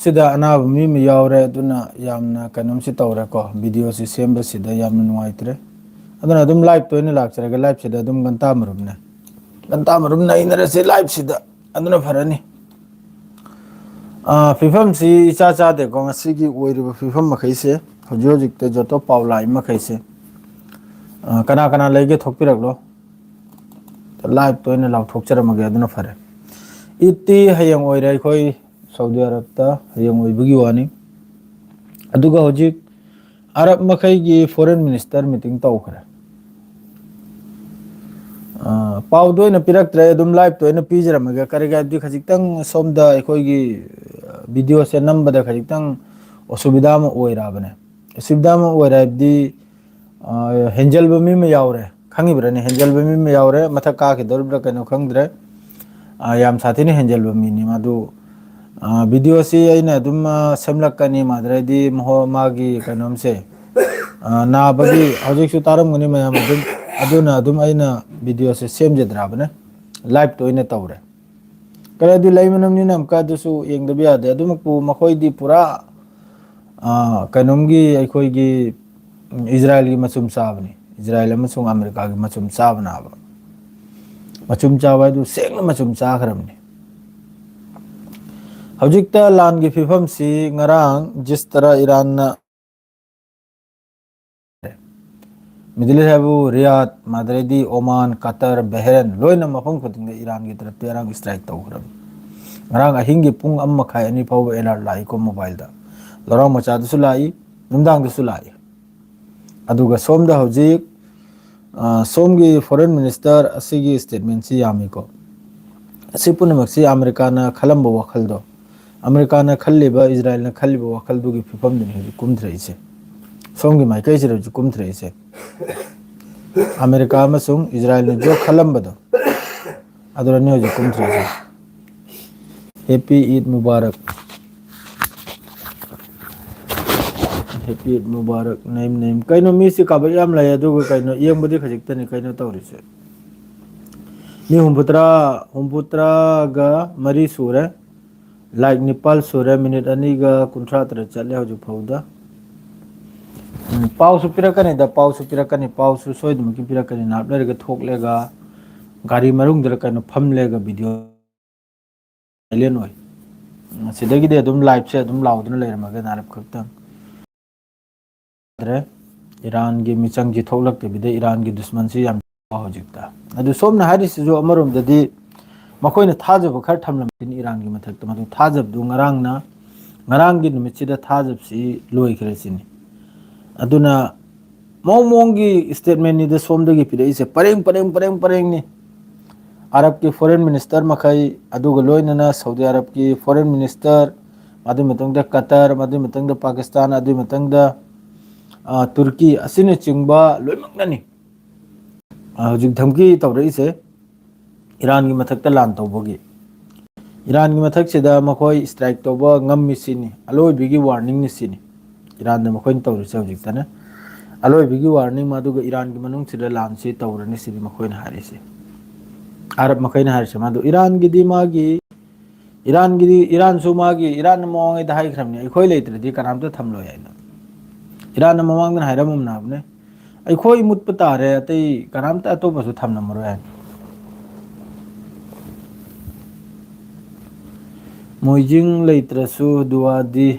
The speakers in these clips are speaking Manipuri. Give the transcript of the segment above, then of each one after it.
sida anaba mi mi yawre aduna yamna kanum si tawre ko video si semba sida yamna nuaitre aduna dum live to ni lakchare ga live sida dum ganta marum na inara se live sida aduna farani fifam si cha cha de ko ngasi gi oiri fifam makai se hojik te joto paula makai se kana kana lege thokpirak lo live to ni law thokchara mage aduna fare iti hayang oirai khoi Saudi Arab ta hayang oibagi wani aduga hojik Arab makai gi foreign minister meeting tawkhare pau do na pirak tre dum live to na pijra maga kariga di khajik tang somda ekhoi gi video se number da khajik tang osubida ma oira bane osubida ma oira di henjal bami me yawre khangi brane henjal bami me yawre matha ka ke dorbra kano khangdre yam sathini henjal bami ni madu video si aina dum samlakani madre di moho magi kanom se na bagi hojik su taram guni mayam aduna dum aina video se semje drabane live to ine tawre kala du laimanam ni nam ka dusu yeng da biya de dum pu makhoi di pura kanom gi aikoi gi Israel gi machum sabni Israel amasung America gi machum sabna ba machum chawa du seng machum cha khramni hojikta lan gi fifam si ngarang jis tara Iran na Middle Habu Riyadh Madridi Oman Qatar Bahrain loina mafam khuting de Iran gi taraf terang strike taw khram ngarang ahing gi pung amma khai ani phaw alert lai ko mobile da lorang macha du sulai numdang du sulai aduga somda hojik somgi foreign minister asigi statement si yami ko asipun maksi America na khalam bo wakhal do America na khalliba Israel na khalliba wakhal du gi fifam din hi kumthre ise somgi mai kai sira ju kumthre ise America amasung Israel na jo khalam bado adura ne hoji kumthre ise happy Eid Mubarak happy Eid Mubarak name kaino mi si kabal yam la yadu kaino yeng bodi khajik tani kaino tawrise mi humputra ga mari sura like Nepal sura minute ani ga kuntra tra chale hoju phauda pau su pirakani da pau su pirakani pau su soidum ki pirakani napler ga thoklega gari marung dra kaino phamlega video alien oi sidagi de dum live se dum laudna leirma ga narap khakta Iran gi michang ji thoklak te bide Iran gi dusman si yam hojikta adu somna haris jo amarom dadi makoina thajab khar thamlam tin Iran gi mathak ta madu thajab du ngarang gi numit sida thajab si loi khresini aduna mong gi statement ni de somda gi pide ise pareng ni Arab ki foreign minister makai aduga loina na Saudi Arab ki foreign minister adu metang da Qatar adu metang da Pakistan adu metang da Turkey asine chingba loimak nani hojik dhamki tawre ise Iran gi mathak ta lan tawbogi Iran gi mathak sida makhoi strike tawba ngammi sini aloi bigi warning ni sini Iran da makhoi tawre se hojik tane aloi bigi warning madu ga Iran gi manung sida lan si tawre ni sini makhoi na hari se Arab makhoi na hari se madu Iran gi di magi Iran su magi Iran mo ngai da hai khramni khoi leitre di kanam ta thamlo yaina Iran na mamang na hairamum na abne ai khoi mut pata re tai kanam ta to basu tham na maro yan moijing leitrasu duadi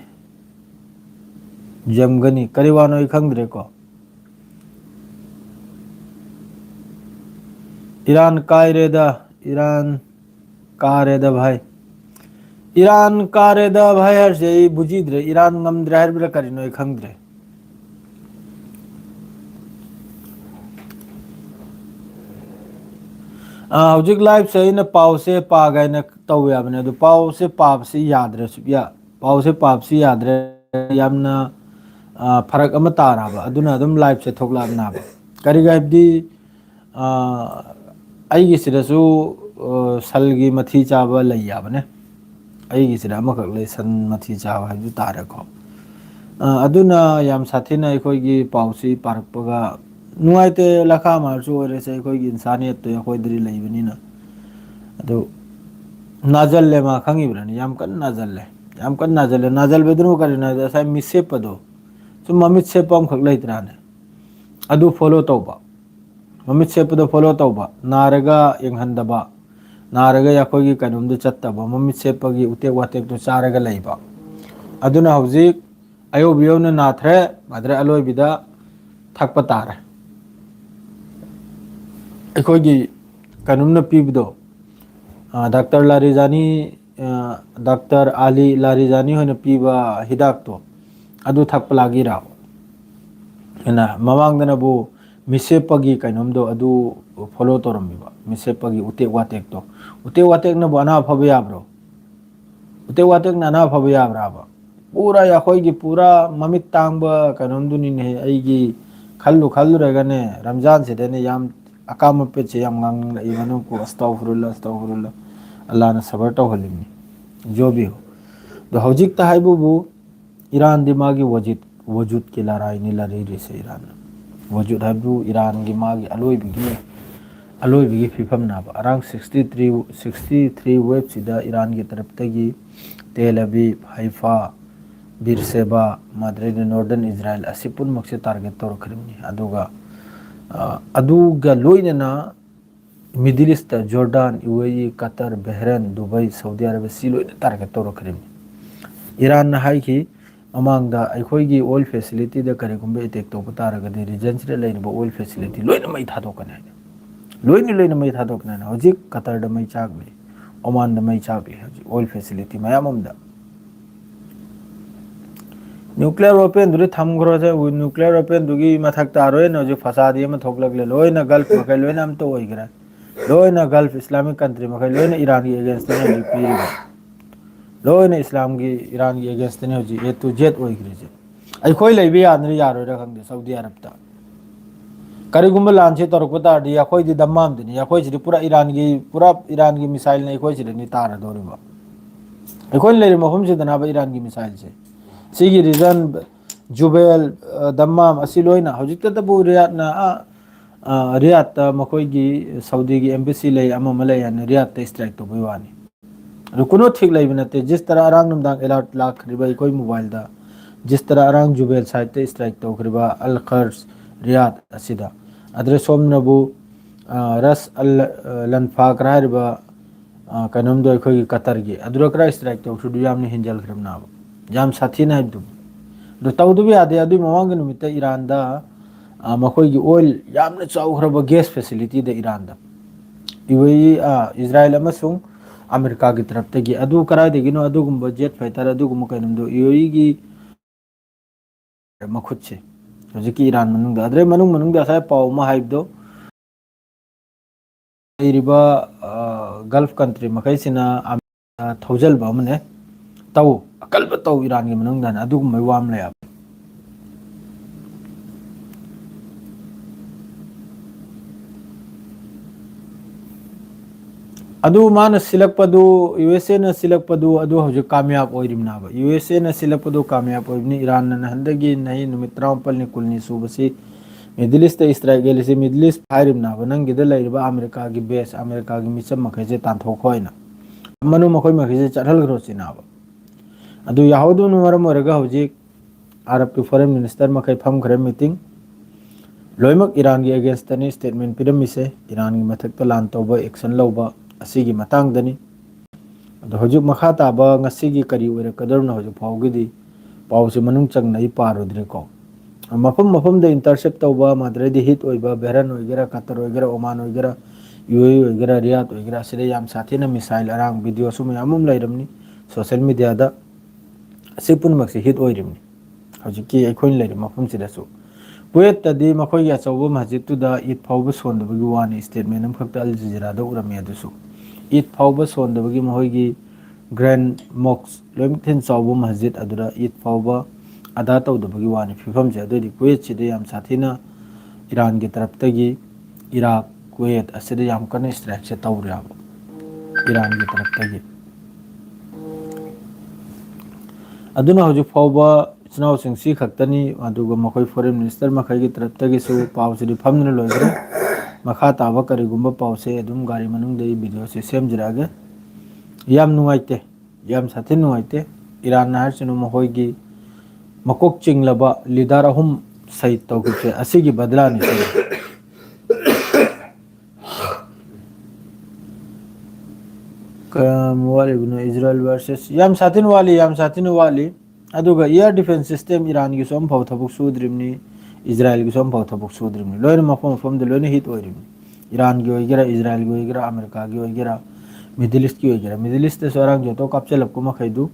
jamgani kariwano I khangdre ko Iran ka re da bhai har se bujidre Iran ngamdre har bra karino I khangdre hojik live se ina pau se pa ga na taw ya bane du pau se pap si yadre subya pau se pap si yadre yamna farak ama tara ba aduna dum live se thokla na ba kari ga di ai gi sira su salgi mathi chaba lai ya bane ai gi sira ma khak le san mathi chaba ju tara ko aduna yam sathina khoi gi pau si parak paga nuaite lakha marchu ore se khoi gi insaniyat to khoi dri leibani na adu nazalle ma khangi brani yam kan nazalle ꯌꯥꯝ ꯀꯟꯅ ꯅꯥꯖꯜꯂꯦ ꯅꯥꯖꯜꯕꯗꯨꯅ ꯀꯔꯤꯅꯣ ꯍꯥꯏꯕꯗ ꯉꯁꯥꯏ ꯃꯤꯠꯁꯦꯞꯄꯗꯣ ꯁꯨꯝ ꯃꯃꯤꯠ ꯁꯦꯞꯄ ꯑꯃꯈꯛ ꯂꯩꯇ꯭ꯔꯥꯅꯦ ꯑꯗꯨ ꯐꯣꯂꯣ ꯇꯧꯕ ꯃꯃꯤꯠ ꯁꯦꯞꯄꯗꯣ ꯐꯣꯂꯣ ꯇꯧꯕ ꯅꯥꯔꯒ ꯌꯦꯡꯍꯟꯗꯕ ꯅꯥꯔꯒ ꯑꯩꯈꯣꯏꯒꯤ ꯀꯩꯅꯣꯝꯗ ꯆꯠꯇꯕ ꯃꯃꯤꯠ ꯁꯦꯞꯄꯒꯤ ꯎꯇꯦꯛ ꯋꯥꯇꯦꯛꯇꯣ ꯆꯥꯔꯒ ꯂꯩꯕ ꯑꯗꯨꯅ ꯍꯧꯖꯤꯛ ꯑꯌꯧꯕ ꯌꯧꯅ ꯅꯥꯊ꯭ꯔꯦ ꯃꯥꯗ꯭ꯔꯦ ꯑꯂꯣꯏꯕꯤꯗ ꯊꯛꯄ ꯇꯥꯔꯦ ꯑꯩꯈꯣꯏꯒꯤ ꯀꯩꯅꯣꯝꯅ ꯄꯤꯕꯗꯣ ꯗꯥꯛꯇꯔ ꯂꯥꯔꯤꯖꯥꯅꯤ ꯗꯥꯛꯇꯔ ꯑꯂꯤ ꯂꯥꯔꯤꯖꯥꯅꯤ ꯍꯣꯏꯅ ꯄꯤꯕ ꯍꯤꯗꯥꯛꯇꯣ ꯑꯗꯨ ꯊꯛꯄ ꯂꯥꯒꯤꯔ ꯍꯦꯟꯅ ꯃꯃꯥꯡꯗꯅꯕꯨ ꯃꯤꯁꯦꯞꯄꯒꯤ ꯀꯩꯅꯣꯝꯗꯣ ꯑꯗꯨ ꯐꯣꯂꯣ ꯇꯧꯔꯝꯃꯤꯕ ꯃꯤꯁꯦꯞꯄꯒꯤ ꯎꯇꯦꯛ ꯋꯥꯇꯦꯛꯇꯣ ꯎꯇꯦꯛ ꯋꯥꯇꯦꯛꯅꯕꯨ ꯑꯅꯥꯕ ꯐꯕ ꯌꯥꯕ꯭ꯔꯣ ꯎꯇꯦꯛ ꯋꯥꯇꯦꯛꯅ ꯑꯅꯥꯕ ꯐꯕ ꯌꯥꯕ꯭ꯔꯥꯕ ꯄꯨꯔꯥ ꯑꯩꯈꯣꯏꯒꯤ ꯄꯨꯔꯥ ꯃꯃꯤꯠ ꯇꯥꯡꯕ ꯀꯩꯅꯣꯝꯗꯨꯅꯤꯅꯦ ꯑꯩꯒꯤ ꯈꯜꯂꯨꯔꯒꯅꯦ ꯔꯝꯖꯥꯟꯁꯤꯗꯅꯦ ꯌꯥꯝ ꯑꯀꯥꯝꯕ ꯄꯦꯠꯁꯦ ꯌꯥꯝ ꯉꯥꯡꯅꯤꯡꯂꯛꯏꯕ ꯅꯀꯣ ꯑꯁꯇꯥꯎꯐꯔꯨꯜꯂꯥ ꯑꯜꯂꯥꯍꯅ ꯁꯕꯔ ꯇꯧꯍꯜꯂꯤꯕꯅꯤ ꯖꯣꯕꯤꯌꯨ ꯑꯗꯣ ꯍꯧꯖꯤꯛꯇ ꯍꯥꯏꯕꯕꯨ ꯏꯔꯥꯟꯗꯤ ꯃꯥꯒꯤ ꯋꯖꯨꯠꯀꯤ ꯂꯔꯥꯏꯅꯤ ꯂꯥꯔꯤꯔꯤꯁꯦ ꯏꯔꯥꯟꯅ ꯋꯖꯨꯠ ꯍꯥꯏꯕꯗꯨ ꯏꯔꯥꯟꯒꯤ ꯃꯥꯒꯤ ꯑꯂꯣꯏꯕꯒꯤ ꯐꯤꯕꯝ ꯅꯥꯕ ꯑꯔꯥꯡ 63 ꯋꯦꯕꯁꯤꯗ ꯏꯔꯥꯟꯒꯤ ꯇꯔꯞꯇꯒꯤ ꯇꯦꯜ ꯑꯕꯤꯕ ꯍꯩꯐꯥ ꯕꯤꯔꯁꯦꯕꯥ ꯃꯥꯗ꯭ꯔꯦꯗ ꯅꯣꯔꯗꯟ ꯏꯖ꯭ꯔꯥꯏꯜ ꯑꯁꯤ ꯄꯨꯝꯅꯃꯛꯁꯦ ꯇꯥꯔꯒꯦꯠ ꯇꯧꯔꯛꯈ꯭ꯔꯤꯕꯅꯤ ꯑꯗꯨꯒ ꯂꯣꯏꯅꯅ ꯃꯤꯗꯜ ꯏꯁꯇ ꯖꯣꯔꯗꯥꯟ ꯌꯨ ꯑꯦ E cutter ꯕꯦꯍꯔꯦꯟ Dubai Saudi Arabia ꯁꯤ ꯂꯣꯏꯅ ꯇꯥꯔꯒꯦꯠ ꯇꯧꯔꯛꯈ꯭ꯔꯤꯕꯅꯤ ꯏꯔꯥꯟꯅ ꯍꯥꯏꯈꯤ ꯃꯃꯥꯡꯗ ꯑꯩꯈꯣꯏꯒꯤ ꯑꯣꯏꯜ ꯐꯦꯁꯤꯂꯤꯇꯤꯗ ꯀꯔꯤꯒꯨꯝꯕ ꯑꯦꯇꯦꯛ ꯇꯧꯕ ꯇꯥꯔꯒꯗꯤ ꯔꯤꯖꯟꯁꯤꯗ ꯂꯩꯔꯤꯕ ꯑꯣꯏꯜ ꯐꯦꯁꯤꯂꯤꯇꯤ ꯂꯣꯏꯅ ꯃꯩ ꯊꯥꯗꯣꯛꯀꯅꯤ ꯍꯥꯏꯅ ꯂꯣꯏꯅ ꯃꯩ ꯊꯥꯗꯣꯛꯀꯅꯤ ꯍꯥꯏꯅ ꯍꯧꯖꯤꯛ ꯀꯇꯔꯗ ꯃꯩ ꯆꯥꯛꯂꯤ ꯑꯣꯃꯥꯟꯗ ꯃꯩ ꯆꯥꯛꯂꯤ ꯍꯧꯖꯤꯛ ꯑꯣꯏꯜ ꯐꯦꯁꯤꯂꯤꯇꯤ ꯃꯌꯥꯝ ꯑꯃꯗ ꯅ꯭ꯌꯨꯀ꯭ꯂꯤꯌꯔ ꯋꯦꯄꯟꯗꯨꯗꯤ ꯊꯝꯈ꯭ꯔꯣꯁꯦ ꯅ꯭ꯌꯨꯀ꯭ꯂꯤꯌꯔ ꯋꯦꯄꯟꯗꯨꯒꯤ ꯃꯊꯛꯇ ꯑꯔꯣꯏꯅ ꯍꯧꯖꯤꯛ ꯐꯁꯥꯗꯤ ꯑꯃ ꯊꯣꯛꯂꯛꯂꯦ ꯂꯣꯏꯅ ꯒꯜꯐ ꯃꯈꯩ ꯂꯣꯏꯅ ꯑꯝꯇ ꯑꯣꯏꯈ꯭ꯔꯦ ꯂꯣꯏꯅ ꯒꯜꯐ ꯏꯁꯂꯥꯃꯤꯛ ꯀꯟꯇ꯭ꯔꯤ ꯃꯈꯩ ꯂꯣꯏꯅ ꯏꯔꯥꯟꯒꯤ ꯑꯦꯒꯦꯟꯁꯇꯅꯤ ꯍꯧꯖꯤꯛ ꯄꯤꯔꯤꯕ ꯂꯣꯏꯅ ꯏꯔꯥꯟꯒꯤ ꯑꯦꯒꯦꯟꯁꯇꯅꯤ ꯍꯧꯖꯤꯛ A to Z ꯑꯣꯏꯈ꯭ꯔꯤꯁꯦ ꯑꯩꯈꯣꯏ ꯂꯩꯕ ꯌꯥꯗ꯭ꯔꯥ ꯌꯥꯔꯣꯏꯔꯥ ꯈꯪꯗꯦ ꯁꯥꯎꯗꯤ ꯑꯔꯕꯇ ꯀꯔꯤꯒꯨꯝꯕ ꯂꯥꯟꯁꯦ ꯇꯧꯔꯛꯄ ꯇꯥꯔꯗꯤ ꯑꯩꯈꯣꯏꯗꯤ ꯗꯝꯃꯥꯝꯗꯅꯤ ꯑꯩꯈꯣꯏꯁꯤꯗꯤ ꯄꯨꯔꯥ ꯏꯔꯥꯟꯒꯤ ꯃꯤꯁꯥꯏꯜꯅ ꯑꯩꯈꯣꯏꯁꯤꯗꯅꯤ ꯇꯥꯔꯗꯧꯔꯤꯕ ꯑꯩꯈꯣꯏꯅ ꯂꯩꯔꯤꯕ ꯃꯐꯝꯁꯤꯗꯅꯕ ꯏꯔꯥꯟꯒꯤ ꯃꯤꯁꯥꯏꯜꯁꯦ ꯁꯤꯒꯤ ꯔꯤꯖꯟ ꯖꯨꯕꯦꯜ ꯗꯝꯃꯥꯝ ꯑꯁꯤ ꯂꯣꯏꯅ ꯍꯧꯖꯤꯛꯇꯗꯕꯨ ꯔꯤꯌꯥꯠꯇ ꯃꯈꯣꯏꯒꯤ ꯁꯥꯎꯗꯤꯒꯤ ꯑꯦꯝꯕꯦꯁꯤ ꯂꯩ ꯑꯃ ꯂꯩ ꯍꯥꯏꯅ ꯔꯤꯌꯥꯠꯇ ꯏꯁꯇ꯭ꯔꯥꯏꯛ ꯇꯧꯕꯒꯤ ꯋꯥꯅꯤ ꯑꯗꯨ ꯀꯨꯅꯣ ꯊꯤꯛ ꯂꯩꯕ ꯅꯠꯇꯦ ꯖꯤꯁ ꯇꯔꯥ ꯑꯔꯥꯡ ꯅꯨꯡꯗꯥꯡ ꯑꯦꯂꯥꯔꯠ ꯂꯥꯛꯈ꯭ꯔꯤꯕ ꯑꯩꯈꯣꯏ ꯃꯣꯕꯥꯏꯜꯗ ꯖꯤꯁ ꯇꯔꯥ ꯑꯔꯥꯡ ꯖꯨꯕꯦꯜ ꯁꯥꯏꯠꯇ ꯏꯁꯇ꯭ꯔꯥꯏꯛ ꯇꯧꯈ꯭ꯔꯤꯕ ꯑꯜ ꯈꯔꯁ ꯔꯤꯌꯥꯠ ꯑꯁꯤꯗ ꯑꯗꯨꯗ ꯁꯣꯝꯅꯕꯨ ꯔꯁ ꯑꯜ ꯂꯟꯐꯥꯀ꯭ꯔ ꯍꯥꯏꯔꯤꯕ ꯀꯩꯅꯣꯝꯗꯣ ꯑꯩꯈꯣꯏꯒꯤ ꯀꯇꯔꯒꯤ ꯑꯗꯨꯗ ꯈꯔ ꯏꯁꯇ꯭ꯔꯥꯏꯛ ꯇꯧꯁꯨꯗꯨ ꯌꯥꯝꯅ ꯍꯦꯟꯖꯜꯈ꯭ꯔꯕꯅꯦꯕ ꯌꯥꯝ ꯁꯥꯊꯤꯅ ꯍꯥꯏꯕꯗꯨ ꯑꯗꯨ ꯇꯧꯗꯕ ꯌꯥꯗꯦ ꯑꯗꯨꯏ ꯃꯃꯥꯡꯒꯤ ꯅꯨꯃꯤꯠꯇ ꯏꯔꯥꯟꯗ ꯃꯈꯣꯏꯒꯤ ꯑꯣꯏꯜ ꯌꯥꯝꯅ ꯆꯥꯎꯈ꯭ꯔꯕ ꯒꯦꯁ ꯐꯦꯁꯤꯂꯤꯇꯤꯗ ꯏꯔꯥꯟꯗ ꯏꯖ꯭ꯔꯥꯏꯜ ꯑꯃꯁꯨꯡ ꯑꯃꯦꯔꯤꯀꯥꯒꯤ ꯇꯔꯞꯇꯒꯤ ꯑꯗꯨ ꯀꯗꯥꯏꯗꯒꯤꯅꯣ ꯑꯗꯨꯒꯨꯝꯕ ꯖꯦꯠ ꯐꯥꯏꯇꯔ ꯑꯗꯨꯒꯨꯝꯕ ꯀꯩꯅꯣꯝꯗꯣ ꯏꯒꯤ ꯃꯈꯨꯠꯁꯦ ꯍꯧꯖꯤꯛꯀꯤ ꯏꯔꯥꯟ ꯃꯅꯨꯡꯗ ꯑꯗꯩ ꯃꯅꯨꯡꯗ ꯉꯁꯥꯏ ꯄꯥꯎ ꯑꯃ ꯍꯥꯏꯕꯗꯣ ꯂꯩꯔꯤꯕ ꯒꯜꯐ ꯀꯟꯇ꯭ꯔꯤ ꯃꯈꯩꯁꯤꯅ ꯊꯧꯖꯤꯜꯕ ꯑꯃꯅꯦ ꯑꯀꯜꯕ ꯏꯔꯥꯟꯒꯤ ꯃꯅꯨꯡꯗ ꯑꯗꯨꯒꯨꯝꯕꯒꯤ ꯋꯥ ꯑꯃ ꯂꯩꯌꯦꯕ ꯑꯗꯨ ꯃꯥꯅ ꯁꯤꯜꯂꯛꯄꯗꯨ ꯌꯨ ꯑꯦꯁ ꯑꯦꯅ ꯁꯤꯜꯂꯛꯄꯗꯨ ꯑꯗꯨ ꯍꯧꯖꯤꯛ ꯀꯥꯃꯌꯥꯕ ꯑꯣꯏꯔꯤꯕꯅꯦꯕ ꯌꯨ ꯑꯦꯁ ꯑꯦꯅ ꯁꯤꯜꯂꯛꯄꯗꯨ ꯀꯥꯃꯌꯥꯕ ꯑꯣꯏꯕꯅꯤ ꯏꯔꯥꯟꯅ ꯅꯍꯥꯟꯗꯒꯤ ꯅꯨꯃꯤꯠ 19ꯅꯤ 20ꯅꯤ ꯁꯨꯕꯁꯤ ꯃꯤꯗꯜ ꯏꯁꯇ ꯏꯁꯇ꯭ꯔꯥꯏꯛ ꯌꯦꯜꯂꯤꯁꯤ ꯃꯤꯗꯜ ꯏꯁ ꯍꯥꯏꯔꯤꯕꯅꯦꯕ ꯅꯪꯒꯤꯗ ꯂꯩꯔꯤꯕ ꯑꯃꯦꯔꯤꯀꯥꯒꯤ ꯕꯦꯁ ꯑꯃꯦꯔꯤꯀꯥꯒꯤ ꯃꯤꯆꯝ ꯃꯈꯩꯁꯦ ꯇꯥꯟꯊꯣꯛꯈꯣꯅ ꯃꯈꯣꯏ ꯃꯈꯩꯁꯦ ꯆꯠꯍꯟꯈ꯭ꯔꯣ ꯁꯤꯅꯥꯕ ꯑꯗꯨ ꯌꯥꯍꯧꯗꯨꯅ ꯃꯔꯝ ꯑꯣꯏꯔꯒ ꯍꯧꯖꯤꯛ ꯑꯔꯕꯀꯤ ꯐꯣꯔꯦꯟ ꯃꯤꯅꯤꯁꯇꯔ ꯃꯈꯩ ꯐꯝꯈ꯭ꯔꯦ ꯃꯤꯇꯤꯡ ꯂꯣꯏꯅꯃꯛ ꯏꯔꯥꯟꯒꯤ ꯑꯦꯒꯦꯟꯁꯇꯅꯤ ꯏꯁꯇꯦꯠꯃꯦꯟ ꯄꯤꯔꯝꯃꯤꯁꯦ ꯏꯔꯥꯟꯒꯤ ꯃꯊꯛꯇ ꯂꯥꯟ ꯇꯧꯕ ꯑꯦꯛꯁꯟ ꯂꯧꯕ ꯑꯁꯤꯒꯤ ꯃꯇꯥꯡꯗꯅꯤ ꯑꯗꯣ ꯍꯧꯖꯤꯛ ꯃꯈꯥ ꯇꯥꯕ ꯉꯁꯤꯒꯤ ꯀꯔꯤ ꯑꯣꯏꯔꯛꯀꯗꯧꯅꯣ ꯍꯧꯖꯤꯛ ꯐꯥꯎꯒꯤꯗꯤ ꯄꯥꯎꯁꯦ ꯃꯅꯨꯡ ꯆꯪꯅ ꯑꯩ ꯄꯥꯔꯨꯗ꯭ꯔꯦꯀꯣ ꯃꯐꯝꯗ ꯏꯟꯇꯔꯁꯦꯞ ꯇꯧꯕ ꯃꯥꯗ꯭ꯔꯦꯗꯤ ꯍꯤꯠ ꯑꯣꯏꯕ ꯕꯦꯔꯟ ꯑꯣꯏꯒꯦꯔꯥ ꯀꯇꯔ ꯑꯣꯏꯒꯦꯔꯥ ꯑꯣꯃꯥꯟ ꯑꯣꯏꯒꯦꯔꯥ ꯌꯨ ꯑꯦ ꯑꯣꯏꯒꯦꯔꯥ ꯔꯤꯌꯥꯠ ꯑꯣꯏꯒꯦꯔꯥ ꯑꯁꯤꯗ ꯌꯥꯝ ꯁꯥꯊꯤꯅ ꯃꯤꯁꯥꯏꯜ ꯑꯔꯥꯡ ꯚꯤꯗꯤꯑꯣꯁꯨ ꯃꯌꯥꯝ ꯑꯃ ꯂꯩꯔꯝꯅꯤ ꯁꯣꯁꯤꯌꯦꯜ ꯃꯦꯗꯤꯌꯥꯗ ꯑꯁꯤ ꯄꯨꯝꯅꯃꯛꯁꯦ ꯍꯤꯠ ꯑꯣꯏꯔꯤꯕꯅꯤ ꯍꯧꯖꯤꯛꯀꯤ ꯑꯩꯈꯣꯏꯅ ꯂꯩꯔꯤꯕ ꯃꯐꯝꯁꯤꯗꯁꯨ ꯀꯨꯋꯦꯠꯇꯗꯤ ꯃꯈꯣꯏꯒꯤ ꯑꯆꯧꯕ ꯃꯁꯖꯤꯠꯇꯨꯗ ꯏꯠ ꯐꯥꯎꯕ ꯁꯣꯟꯗꯕꯒꯤ ꯋꯥꯅꯤ ꯏꯁꯇꯦꯠꯃꯦꯟ ꯑꯃꯈꯛꯇ ꯑꯜ ꯖꯤꯖꯤꯔꯥꯗ ꯎꯔꯝꯃꯤ ꯑꯗꯨꯁꯨ ꯏꯠ ꯐꯥꯎꯕ ꯁꯣꯟꯗꯕꯒꯤ ꯃꯈꯣꯏꯒꯤ ꯒ꯭ꯔꯦꯟ ꯃꯣꯛꯁ ꯂꯣꯏꯅꯃꯛ ꯊꯤꯟ ꯆꯥꯎꯕ ꯃꯁꯖꯤꯠ ꯑꯗꯨꯗ ꯏꯠ ꯐꯥꯎꯕ ꯑꯗꯥ ꯇꯧꯗꯕꯒꯤ ꯋꯥꯅꯤ ꯐꯤꯕꯝꯁꯦ ꯑꯗꯨꯑꯣꯏꯗꯤ ꯀꯨꯋꯦꯠꯁꯤꯗ ꯌꯥꯝ ꯁꯥꯊꯤꯅ ꯏꯔꯥꯟꯒꯤ ꯇꯔꯞꯇꯒꯤ ꯏꯔꯥꯛ ꯀꯨꯋꯦꯠ ꯑꯁꯤꯗ ꯌꯥꯝ ꯀꯟꯅ ꯏꯁꯇ꯭ꯔꯥꯏꯛꯁꯦ ꯇꯧꯔꯦꯕ ꯏꯔꯥꯟꯒꯤ ꯇꯔꯞꯇꯒꯤ ꯑꯗꯨꯅ ꯍꯧꯖꯤꯛ ꯐꯥꯎꯕ ꯏꯆꯤꯜ ꯏꯅꯥꯎꯁꯤꯡ ꯁꯤ ꯈꯛꯇꯅꯤ ꯑꯗꯨꯒ ꯃꯈꯣꯏ ꯐꯣꯔꯦꯟ ꯃꯤꯅꯤꯁꯇꯔ ꯃꯈꯩꯒꯤ ꯇꯔꯞꯇꯒꯤꯁꯨ ꯄꯥꯎꯁꯤꯗꯤ ꯐꯝꯗꯨꯅ ꯂꯣꯏꯈ꯭ꯔꯦ ꯃꯈꯥ ꯇꯥꯕ ꯀꯔꯤꯒꯨꯝꯕ ꯄꯥꯎꯁꯦ ꯑꯗꯨꯝ ꯒꯥꯔꯤ ꯃꯅꯨꯡꯗ ꯚꯤꯗꯤꯑꯣꯁꯦ ꯁꯦꯝꯖꯔꯛꯑꯒꯦ ꯌꯥꯝ ꯅꯨꯡꯉꯥꯏꯇꯦ ꯌꯥꯝ ꯁꯥꯊꯤꯅ ꯅꯨꯡꯉꯥꯏꯇꯦ ꯏꯔꯥꯟ ꯍꯥꯏꯔꯁꯤꯅ ꯃꯈꯣꯏꯒꯤ ꯃꯀꯣꯛ ꯆꯤꯡꯂꯕ ꯂꯤꯗꯔ ꯑꯍꯨꯝ ꯁꯍꯤꯗ ꯇꯧꯈꯤꯕꯁꯦ ꯑꯁꯤꯒꯤ ꯕꯗꯂꯥꯅꯤ ꯀꯌꯥꯝ ꯋꯥꯠꯂꯤꯕꯅꯣ ꯏꯖꯔꯦꯜ ꯚꯔꯁꯦꯁ ꯌꯥꯝ ꯁꯥꯊꯤꯅ ꯋꯥꯠꯂꯤ ꯌꯥꯝ ꯁꯥꯊꯤꯅ ꯋꯥꯠꯂꯤ ꯑꯗꯨꯒ ꯏꯌꯔ ꯗꯤꯐꯦꯟꯁ ꯁꯤꯁꯇꯦꯝ ꯏꯔꯥꯟꯒꯤꯁꯨ ꯑꯃꯐꯥꯎ ꯊꯕꯛ ꯁꯨꯗ꯭ꯔꯤꯕꯅꯤ ꯏꯖꯔꯥꯏꯜꯒꯤꯁꯨ ꯑꯃꯐꯥꯎ ꯊꯕꯛ ꯁꯨꯗ꯭ꯔꯤꯕꯅꯤ ꯂꯣꯏꯅ ꯃꯐꯝ ꯃꯐꯝꯗ ꯂꯣꯏꯅ ꯍꯤꯠ ꯑꯣꯏꯔꯤꯕꯅꯤ ꯏꯔꯥꯟꯒꯤ ꯑꯣꯏꯒꯦꯔꯥ ꯏꯖꯔꯥꯏꯜꯒꯤ ꯑꯣꯏꯒꯦꯔꯥ ꯑꯃꯦꯔꯤꯀꯥꯒꯤ ꯑꯣꯏꯒꯦꯔꯥ ꯃꯤꯗꯜ ꯏꯁꯀꯤ ꯑꯣꯏꯒꯦꯔꯥ ꯃꯤꯗꯜ ꯏꯁꯇꯁꯨ ꯑꯔꯥꯡ ꯖꯣꯇꯣ ꯀꯥꯞꯁꯤꯜꯂꯛꯄ ꯃꯈꯩꯗꯨ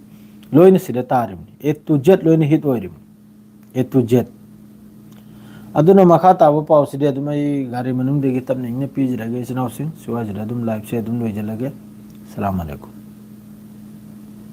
ꯂꯣꯏꯅ ꯁꯤꯗ ꯇꯥꯔꯤꯕꯅꯤ ꯑꯦ ꯇꯨ ꯖꯦꯠ ꯂꯣꯏꯅ ꯍꯤꯠ ꯑꯣꯏꯔꯤꯕꯅꯤ ꯑꯦ ꯇꯨ ꯖꯦꯠ ꯑꯗꯨꯅ ꯃꯈꯥ ꯇꯥꯕ ꯄꯥꯎꯁꯤꯗꯤ ꯑꯗꯨꯝ ꯑꯩ ꯒꯥꯔꯤ ꯃꯅꯨꯡꯗꯒꯤ ꯇꯞꯅ ꯏꯪꯅ ꯄꯤꯖꯔꯒꯦ ꯏꯆꯤꯟ ꯏꯅꯥꯎꯁꯤꯡ ꯁ꯭ꯋꯥꯏꯁꯤꯗ ꯑꯗꯨꯝ ꯂꯥꯏꯚꯁꯦ ꯑꯗꯨꯝ ꯂꯣꯏꯖꯜꯂꯒꯦ ꯑꯁꯂꯥꯃꯨ ꯑꯂꯩꯀꯨꯝ